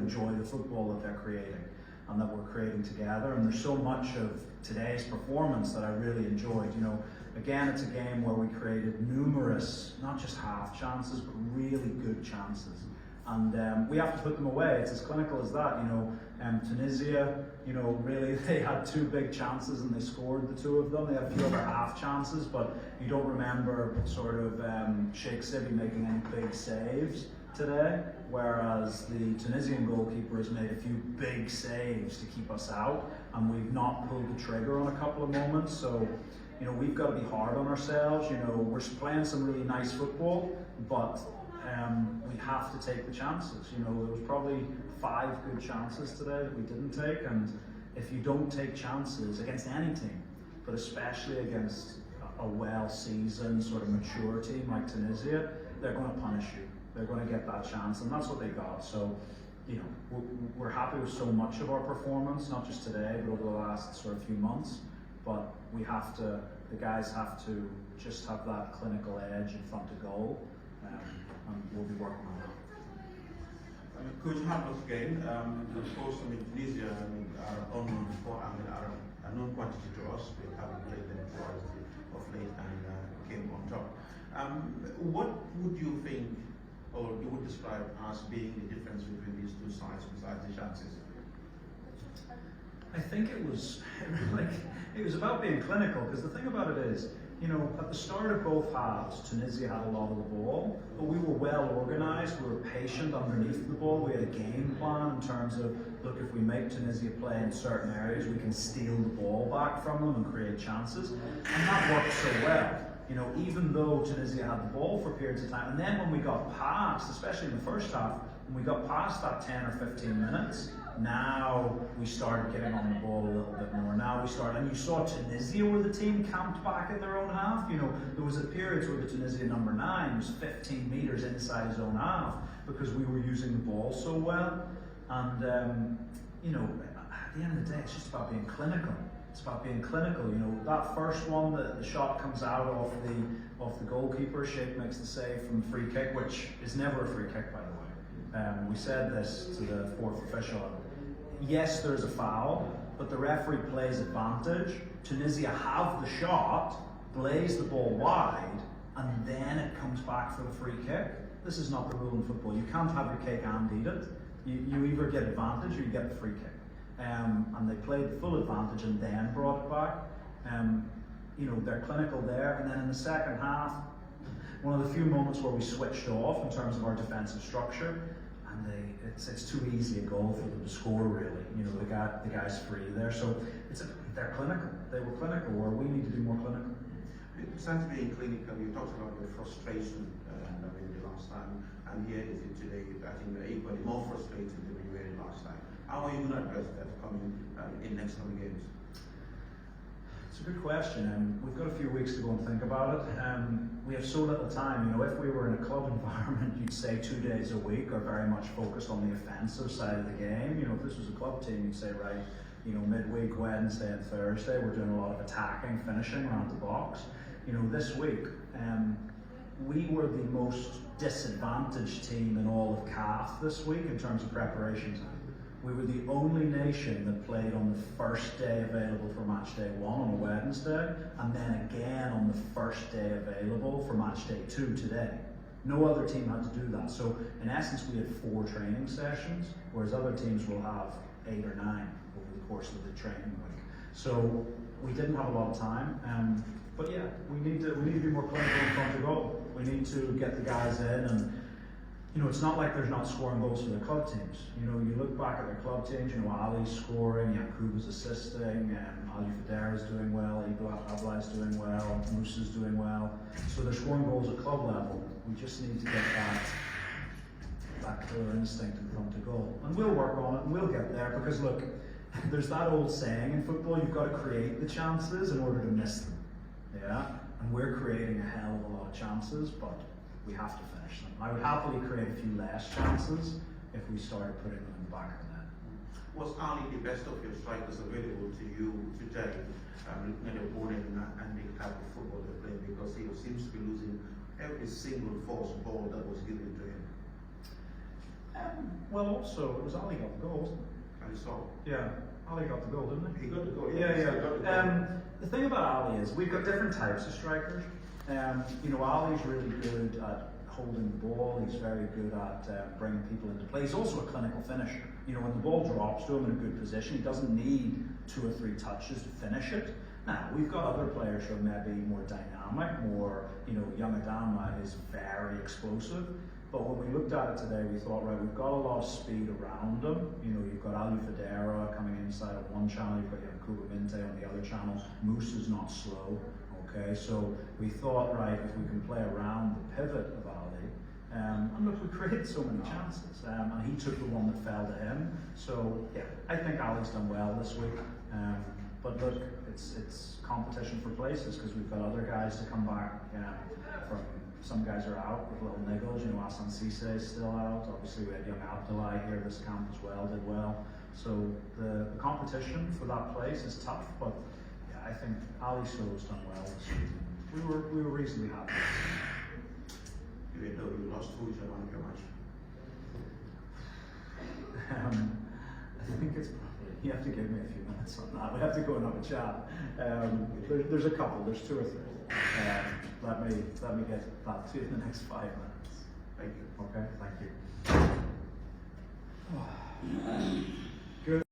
enjoy the football that they're creating and that we're creating together. And there's so much of today's performance that I really enjoyed. You know, again, it's a game where we created numerous, not just half chances, but really good chances. And we have to put them away. It's as clinical as that. You know, Tunisia, you know, really they had two big chances and they scored the two of them. They had a few other half chances, but you don't remember sort of Sheikh Sibi making any big saves today, whereas the Tunisian goalkeeper has made a few big saves to keep us out, and we've not pulled the trigger on a couple of moments. So, you know, we've got to be hard on ourselves. You know, we're playing some really nice football, but we have to take the chances. You know, there was probably 5 good chances today that we didn't take, and if you don't take chances against any team, but especially against a well-seasoned, sort of mature team like Tunisia, they're going to punish you. They're going to get that chance, and that's what they got. So, you know, we're happy with so much of our performance, not just today, but over the last sort of few months. But we have to, the guys have to just have that clinical edge in front of goal, and we'll be working on that. Coach, help us again. Of course, Tunisia are unknown before, are a known quantity to us. We haven't played them twice of late and came on top. What would you think, or you would describe as being the difference between these two sides besides the chances? I think it was about being clinical, because the thing about it is, you know, at the start of both halves, Tunisia had a lot of the ball, but we were well organised, we were patient underneath the ball, we had a game plan in terms of, look, if we make Tunisia play in certain areas, we can steal the ball back from them and create chances, and that worked so well. You know, even though Tunisia had the ball for periods of time, and then when we got past, especially in the first half, when we got past that 10 or 15 minutes, now we started getting on the ball a little bit more. Now we started, and you saw Tunisia where the team camped back in their own half. You know, there was a period where the Tunisia number 9 was 15 metres inside his own half because we were using the ball so well. And, you know, at the end of the day, it's just about being clinical. It's about being clinical. You know, that first one, the shot comes out off the goalkeeper. Sheikh makes the save from the free kick, which is never a free kick, by the way. We said this to the 4th official. Yes, there's a foul, but the referee plays advantage. Tunisia have the shot, blaze the ball wide, and then it comes back for the free kick. This is not the rule in football. You can't have your cake and eat it. You either get advantage or you get the free kick. And they played the full advantage and then brought it back. You know, they're clinical there. And then in the second half, one of the few moments where we switched off in terms of our defensive structure, and it's too easy a goal for them to score, really. You know, the guy's free there. So they're clinical. They were clinical, where we need to be more clinical. Besides being clinical, you talked about the frustration the last time, and here is it today. I think they're equally more frustrated than we were last time. How are you going to address that coming in next coming games? It's a good question. We've got a few weeks to go and think about it. We have so little time. You know, if we were in a club environment, you'd say 2 days a week are very much focused on the offensive side of the game. You know, if this was a club team, you'd say, right, you know, midweek, Wednesday and Thursday, we're doing a lot of attacking, finishing around the box. You know, this week, we were the most disadvantaged team in all of CAF this week in terms of preparation time. We were the only nation that played on the first day available for match day 1 on a Wednesday, and then again on the first day available for match day 2 today. No other team had to do that. So in essence, we had 4 training sessions, whereas other teams will have 8 or 9 over the course of the training week. So we didn't have a lot of time. But yeah, we need to be more clinical in front of goal. We need to get the guys in, and you know, it's not like there's not scoring goals for the club teams. You know, you look back at their club teams, you know, Ali's scoring, Yakuba's assisting, Ali Fadera's doing well, Ibla Abla's doing well, Musa's doing well. So they're scoring goals at club level. We just need to get that killer instinct in front of goal. And we'll work on it, and we'll get there, because look, there's that old saying in football, you've got to create the chances in order to miss them. Yeah? And we're creating a hell of a lot of chances, but we have to finish them. I would happily create a few less chances if we started putting them in the back of the net. Was Ali the best of your strikers available to you today, looking at the opponent and the type of football they play, because he seems to be losing every single force ball that was given to him? Well, also, it was Ali got the goal, wasn't it? And saw. Yeah, Ali got the goal, didn't he? He got the goal. Yeah, He yeah. got the goal. The thing about Ali is we've got different types of strikers. You know, Ali's really good at holding the ball. He's very good at bringing people into play. He's also a clinical finisher. You know, when the ball drops to him in a good position, he doesn't need 2 or 3 touches to finish it. Now, we've got other players who are maybe more dynamic, more, you know, young Adama is very explosive. But when we looked at it today, we thought, right, we've got a lot of speed around him. You know, you've got Ali Federa coming inside of one channel, you've got Yankuba Minte on the other channel. Moose is not slow, okay? So we thought, right, if we can play around the pivot of Ali, and look, we created so many chances, and he took the one that fell to him. So, yeah, I think Ali's done well this week. But look, it's competition for places because we've got other guys to come back from. Some guys are out with little niggles, you know, Asan Cisse is still out. Obviously we had young Abdullah here this camp as well, did well. So the competition for that place is tough, but yeah, I think Ali So's done well this season. We were reasonably happy. Even though you lost, who is your man of your match? I think it's probably, you have to give me a few minutes on that. We have to go and have a chat. There's a couple, there's 2 or 3. Let me get that to you in the next 5 minutes. Thank you. Okay, thank you. Good.